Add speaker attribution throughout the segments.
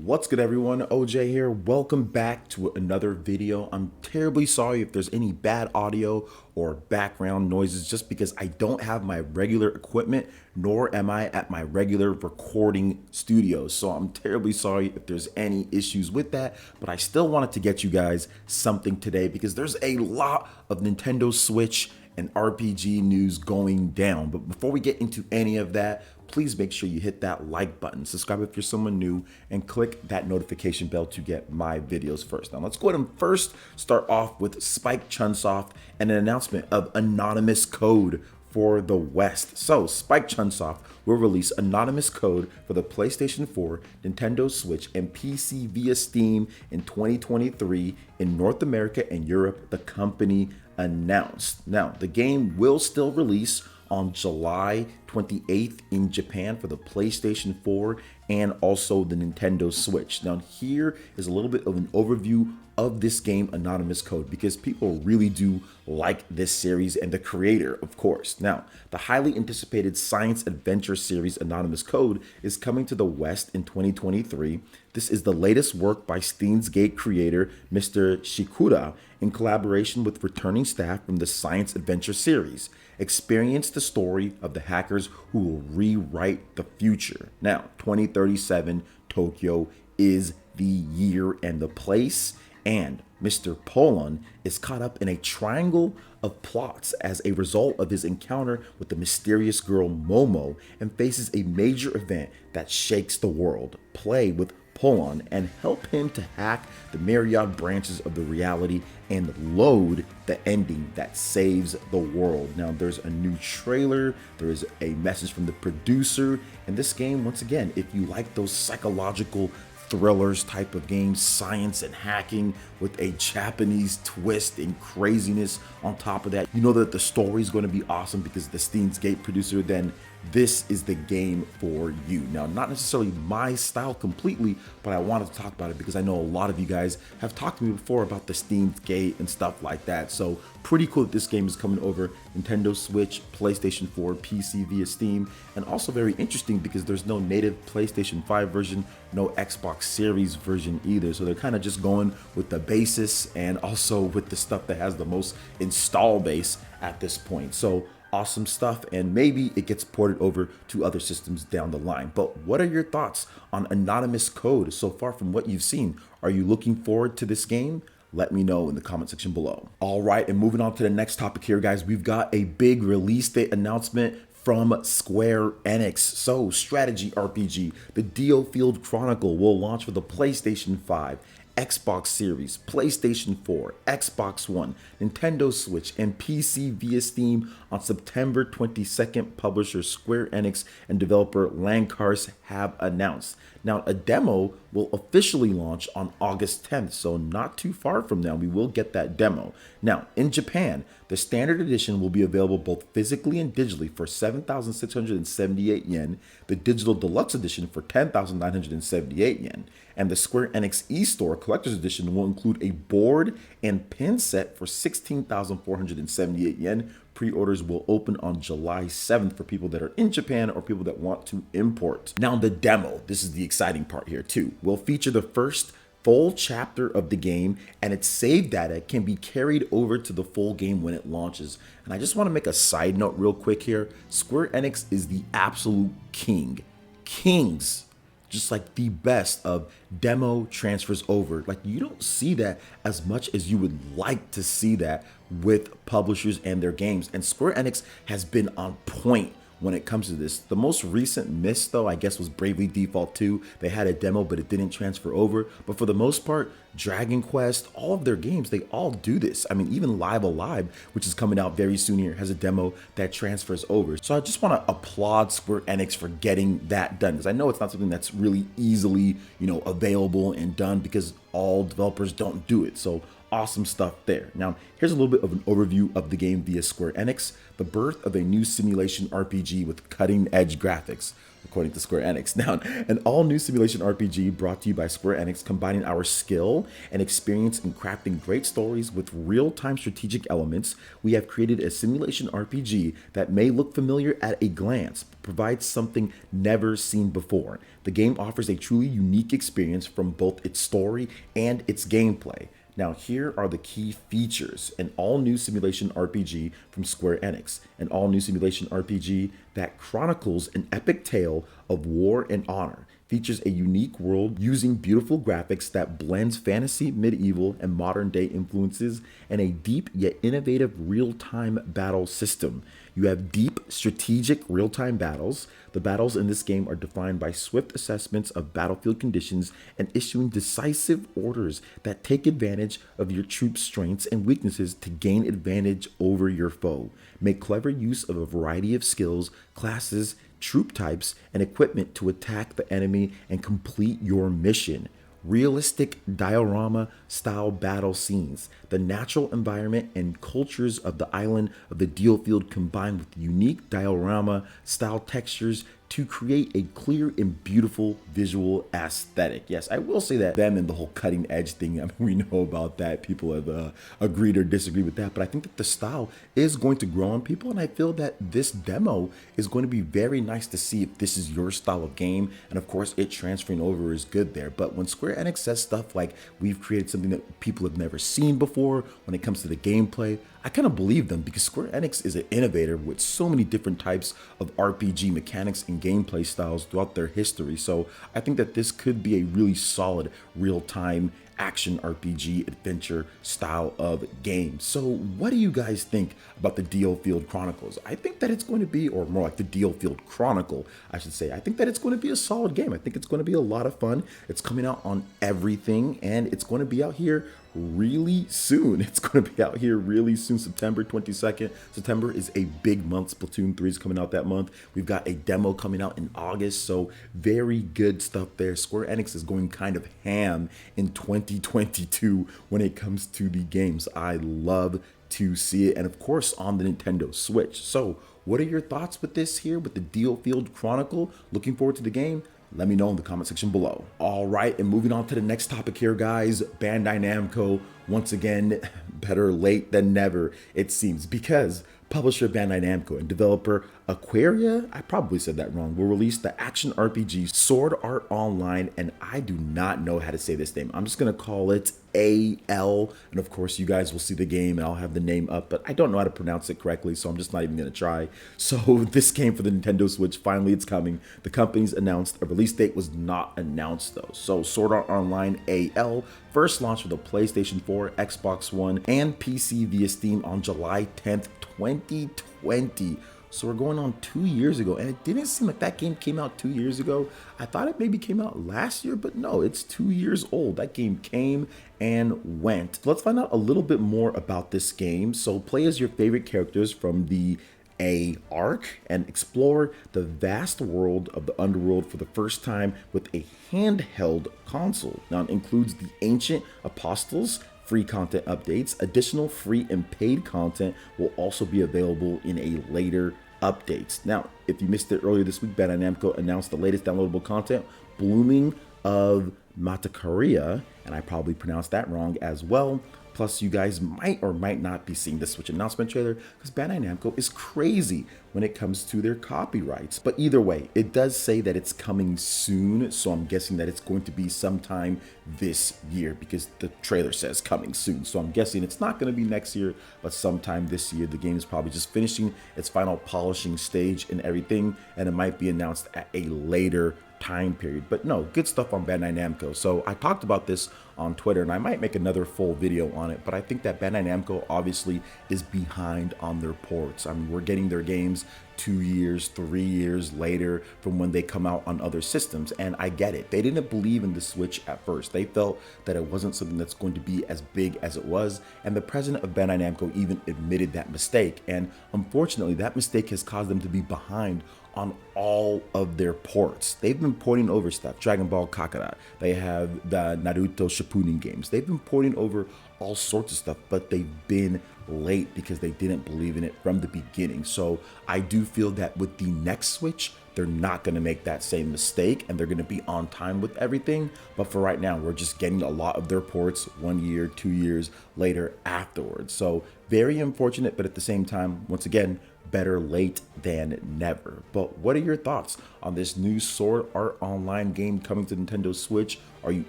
Speaker 1: What's good, everyone? OJ here. Welcome back to another video. I'm terribly sorry if there's any bad audio or background noises just because I don't have my regular equipment, nor am I at my regular recording studio. So I'm terribly sorry if there's any issues with that, but I still wanted to get you guys something today because there's a lot of Nintendo Switch and RPG news going down. But before we get into any of that, please make sure you hit that like button, subscribe if you're someone new, and click that notification bell to get my videos first. Now let's go ahead and first start off with Spike Chunsoft and an announcement of anonymous code for the West. So Spike Chunsoft will release anonymous code for the PlayStation 4, Nintendo Switch, and PC via Steam in 2023 in North America and Europe, the company announced. Now, the game will still release on July 28th in Japan for the PlayStation 4 and also the Nintendo Switch. Now, here is a little bit of an overview of this game, Anonymous Code, because people really do like this series and the creator, of course. Now, the highly anticipated science adventure series Anonymous Code is coming to the West in 2023. This is the latest work by Steins Gate creator Mr. Shikura in collaboration with returning staff from the science adventure series. Experience the story of the hackers who will rewrite the future. Now, 2037 Tokyo is the year and the place, and Mr. Polon is caught up in a triangle of plots as a result of his encounter with the mysterious girl Momo and faces a major event that shakes the world. Play with Polon and help him to hack the myriad branches of the reality and load the ending that saves the world. Now, there's a new trailer, there is a message from the producer, and this game, once again, if you like those psychological thrillers type of games, science and hacking with a Japanese twist and craziness on top of that, you know that the story is going to be awesome because the Steins Gate producer, then this is the game for you. Now, not necessarily my style completely, but I wanted to talk about it because I know a lot of you guys have talked to me before about the Steins Gate and stuff like that. So pretty cool that this game is coming over Nintendo Switch, PlayStation 4, PC via Steam, and also very interesting because there's no native PlayStation 5 version, no Xbox Series version either. So they're kind of just going with the basis and also with the stuff that has the most install base at this point. So awesome stuff, and maybe it gets ported over to other systems down the line. But what are your thoughts on Anonymous Code so far from what you've seen? Are you looking forward to this game? Let me know in the comment section below. All right, and moving on to the next topic here, guys, we've got a big release date announcement from Square Enix. So, strategy RPG, the DioField Chronicle will launch for the PlayStation 5, Xbox Series, PlayStation 4, Xbox One, Nintendo Switch, and PC via Steam on September 22nd, publisher Square Enix and developer Lancars have announced. Now, a demo will officially launch on August 10th, so not too far from now, we will get that demo. Now, in Japan, the standard edition will be available both physically and digitally for 7,678 yen, the digital deluxe edition for 10,978 yen, and the Square Enix eStore Collector's Edition will include a board and pin set for 16,478 yen. Pre-orders will open on July 7th for people that are in Japan or people that want to import. Now, the demo, this is the exciting part here too, will feature the first full chapter of the game, and its save data can be carried over to the full game when it launches. And I just want to make a side note real quick here. Square Enix is the absolute kings, just like the best of demo transfers over. Like, you don't see that as much as you would like to see that with publishers and their games. And Square Enix has been on point when it comes to this. The most recent miss, though, I guess, was Bravely Default 2. They had a demo, but it didn't transfer over. But for the most part, Dragon Quest, all of their games, they all do this. I mean, even Live Alive, which is coming out very soon here, has a demo that transfers over. So I just want to applaud Square Enix for getting that done, because I know it's not something that's really easily, available and done because all developers don't do it. So awesome stuff there. Now, here's a little bit of an overview of the game via Square Enix, the birth of a new simulation RPG with cutting-edge graphics. according to Square Enix. Now, an all-new simulation RPG brought to you by Square Enix, combining our skill and experience in crafting great stories with real-time strategic elements. We have created a simulation RPG that may look familiar at a glance, but provides something never seen before. The game offers a truly unique experience from both its story and its gameplay. Now, here are the key features. An all-new simulation RPG from Square Enix. An all-new simulation RPG that chronicles an epic tale of war and honor. Features a unique world using beautiful graphics that blends fantasy, medieval, and modern-day influences, and a deep yet innovative real-time battle system. You have deep, strategic real-time battles. The battles in this game are defined by swift assessments of battlefield conditions and issuing decisive orders that take advantage of your troops' strengths and weaknesses to gain advantage over your foe. Make clever use of a variety of skills, classes, troop types, and equipment to attack the enemy and complete your mission. Realistic diorama style battle scenes. The natural environment and cultures of the island of the DioField combined with unique diorama style textures to create a clear and beautiful visual aesthetic. Yes, I will say that them and the whole cutting edge thing, I mean, we know about that. People have agreed or disagreed with that, but I think that the style is going to grow on people, and I feel that this demo is going to be very nice to see if this is your style of game, and of course it transferring over is good there. But when Square Enix says stuff like, we've created something that people have never seen before when it comes to the gameplay, I kind of believe them, because Square Enix is an innovator with so many different types of RPG mechanics and gameplay styles throughout their history. So I think that this could be a really solid real-time action RPG adventure style of game. So what do you guys think about the DioField Chronicles? I think that it's going to be, or more like the DioField Chronicle, I should say. I think that it's going to be a solid game. I think it's going to be a lot of fun. It's coming out on everything, and it's going to be out here really soon. It's going to be out here really soon. September 22nd. September is a big month. Splatoon 3 is coming out that month. We've got a demo coming out in August, so very good stuff there. Square Enix is going kind of ham in 2022 when it comes to the games. I love to see it, and of course on the Nintendo Switch. So what are your thoughts with this here, with the DioField Chronicle? Looking forward to the game? Let me know in the comment section below. All right, and moving on to the next topic here, guys. Bandai Namco, once again, better late than never, it seems, because publisher Bandai Namco and developer Aquaria, I probably said that wrong, will release the action RPG Sword Art Online, and I do not know how to say this name. I'm just gonna call it AL, and of course you guys will see the game and I'll have the name up, but I don't know how to pronounce it correctly, so I'm just not even gonna try. So this game for the Nintendo Switch, finally it's coming. The company's announced, a release date was not announced though. So Sword Art Online AL first launched for the PlayStation 4, Xbox One, and PC via Steam on July 10th, 2020. So we're going on 2 years ago, and it didn't seem like that game came out 2 years ago. I thought it maybe came out last year, but no, it's 2 years old. That game came and went. So let's find out a little bit more about this game. So play as your favorite characters from the A arc and explore the vast world of the underworld for the first time with a handheld console. Now it includes the Ancient Apostles, free content updates. Additional free and paid content will also be available in a later updates. Now, if you missed it earlier this week, Bandai Namco announced the latest downloadable content, Blooming of Matakaria, and I probably pronounced that wrong as well. Plus, you guys might or might not be seeing the Switch announcement trailer because Bandai Namco is crazy when it comes to their copyrights. But either way, it does say that it's coming soon, so I'm guessing that it's going to be sometime this year because the trailer says coming soon. So I'm guessing it's not going to be next year, but sometime this year. The game is probably just finishing its final polishing stage and everything, and it might be announced at a later time period. But no, good stuff on Bandai Namco. So I talked about this on Twitter, and I might make another full video on it, but I think that Bandai Namco obviously is behind on their ports. I mean, we're getting their games 2 years, 3 years later from when they come out on other systems, and I get it. They didn't believe in the Switch at first. They felt that it wasn't something that's going to be as big as it was, and the president of Bandai Namco even admitted that mistake, and unfortunately that mistake has caused them to be behind on all of their ports. They've been porting over stuff. Dragon Ball Kakarot. They have the Naruto Shippuden games. They've been porting over all sorts of stuff, but they've been late because they didn't believe in it from the beginning. So I do feel that with the next Switch, they're not going to make that same mistake and they're going to be on time with everything. But for right now, we're just getting a lot of their ports 1 year, 2 years later afterwards. So very unfortunate, but at the same time, once again, better late than never. But what are your thoughts on this new Sword Art Online game coming to Nintendo Switch? Are you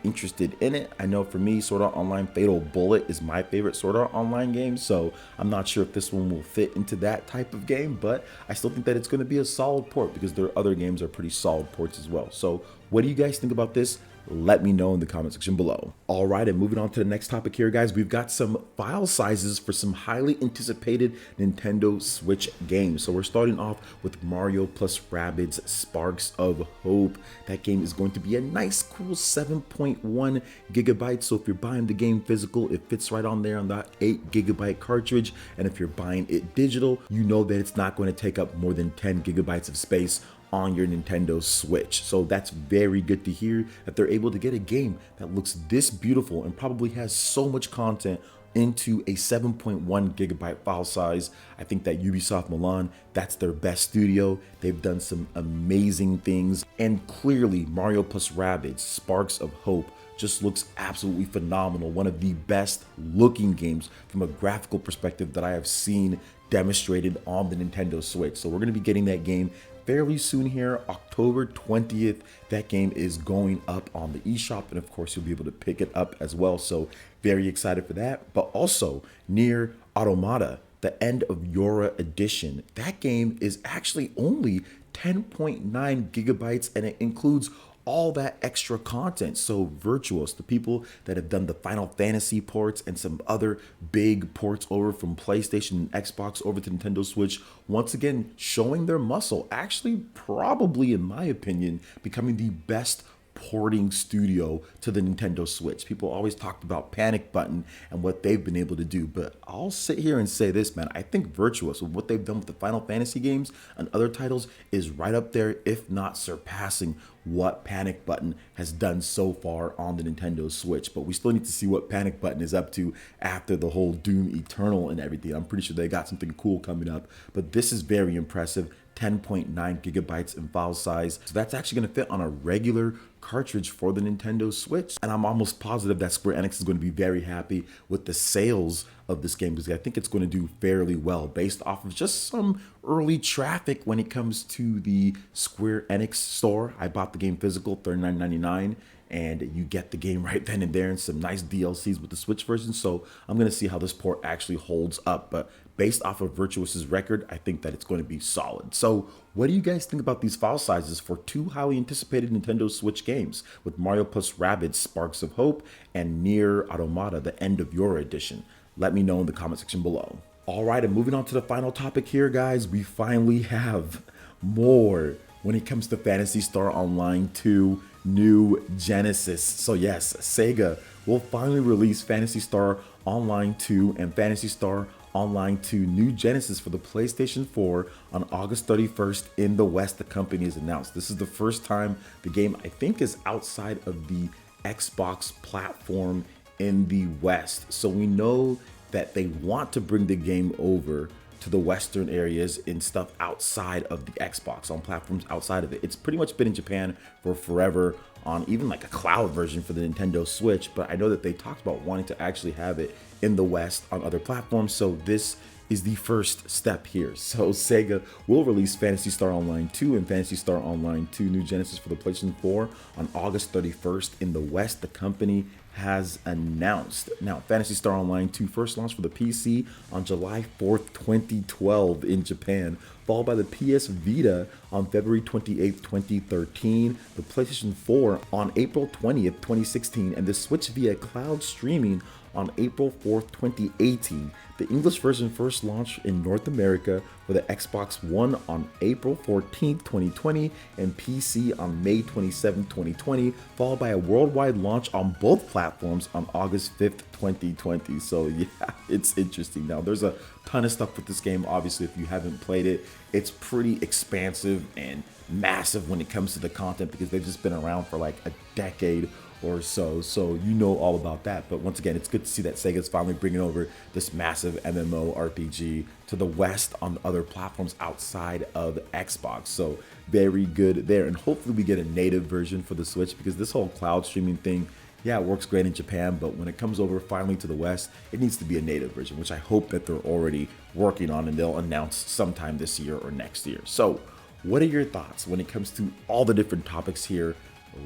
Speaker 1: interested in it? I know for me, Sword Art Online Fatal Bullet is my favorite Sword Art Online game, so I'm not sure if this one will fit into that type of game, but I still think that it's going to be a solid port because their other games are pretty solid ports as well. So what do you guys think about this? Let me know in the comment section below. All right, and moving on to the next topic here, guys, we've got some file sizes for some highly anticipated Nintendo Switch games. So we're starting off with Mario plus Rabbids Sparks of Hope. That game is going to be a nice, cool 7.1 gigabytes. So if you're buying the game physical, it fits right on there on that 8 gigabyte cartridge. And if you're buying it digital, you know that it's not going to take up more than 10 gigabytes of space on your Nintendo Switch. So that's very good to hear that they're able to get a game that looks this beautiful and probably has so much content into a 7.1 gigabyte file size. I think that Ubisoft Milan, that's their best studio. They've done some amazing things, and clearly Mario plus Rabbids Sparks of Hope just looks absolutely phenomenal. One of the best looking games from a graphical perspective that I have seen demonstrated on the Nintendo Switch. So we're going to be getting that game fairly soon here, October 20th. That game is going up on the eShop, and of course you'll be able to pick it up as well. So very excited for that. But also Nier Automata, the End of Yora edition. That game is actually only 10.9 gigabytes, and it includes all that extra content. So Virtuos, the people that have done the Final Fantasy ports and some other big ports over from PlayStation and Xbox over to Nintendo Switch, once again showing their muscle, actually probably in my opinion becoming the best porting studio to the Nintendo Switch. People always talked about Panic Button and what they've been able to do, but I'll sit here and say this, man, I think Virtuos, with what they've done with the Final Fantasy games and other titles, is right up there, if not surpassing what Panic Button has done so far on the Nintendo Switch. But we still need to see what Panic Button is up to after the whole Doom Eternal and everything. I'm pretty sure they got something cool coming up, but this is very impressive. 10.9 gigabytes in file size. So that's actually going to fit on a regular cartridge for the Nintendo Switch. And I'm almost positive that Square Enix is going to be very happy with the sales of this game, because I think it's going to do fairly well based off of just some early traffic when it comes to the Square Enix store. I bought the game physical, $39.99. And you get the game right then and there, and some nice DLCs with the Switch version. So I'm going to see how this port actually holds up. But based off of Virtuos's record, I think that it's going to be solid. So what do you guys think about these file sizes for two highly anticipated Nintendo Switch games with Mario plus Rabbids Sparks of Hope and Nier Automata, the End of Yora edition? Let me know in the comment section below. All right, and moving on to the final topic here, guys, we finally have more when it comes to Phantasy Star Online 2 New Genesis. So yes, Sega will finally release Phantasy Star Online 2 and Phantasy Star Online 2 New Genesis for the PlayStation 4 on August 31st in the West, the company has announced. This is the first time the game, I think, is outside of the Xbox platform in the West. So we know that they want to bring the game over to the Western areas and stuff outside of the Xbox, on platforms outside of it. It's pretty much been in Japan for forever, on even like a cloud version for the Nintendo Switch, but I know that they talked about wanting to actually have it in the West on other platforms. So this is the first step here. So Sega will release Phantasy Star Online 2 and Phantasy Star Online 2 New Genesis for the PlayStation 4 on August 31st in the West, the company has announced. Now, Phantasy Star Online 2 first launched for the PC on July 4th, 2012 in Japan, followed by the PS Vita on February 28th, 2013, the PlayStation 4 on April 20th, 2016, and the Switch via cloud streaming on April 4th, 2018. The English version first launched in North America for the Xbox One on April 14th, 2020, and PC on May 27th, 2020, followed by a worldwide launch on both platforms on August 5th, 2020. So yeah, it's interesting. Now, there's a ton of stuff with this game. Obviously, if you haven't played it, it's pretty expansive and massive when it comes to the content, because they've just been around for like a decade or so. So you know all about that. But once again, it's good to see that Sega's finally bringing over this massive MMO RPG to the West on other platforms outside of Xbox. So very good there. And hopefully we get a native version for the Switch, because this whole cloud streaming thing, yeah, it works great in Japan, but when it comes over finally to the West, it needs to be a native version, which I hope that they're already working on and they'll announce sometime this year or next year. So what are your thoughts when it comes to all the different topics here?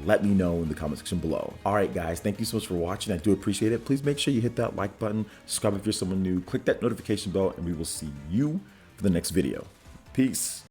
Speaker 1: Let me know in the comment section below. All right, guys, thank you so much for watching. I do appreciate it. Please make sure you hit that like button, subscribe if you're someone new, click that notification bell, and we will see you for the next video. Peace.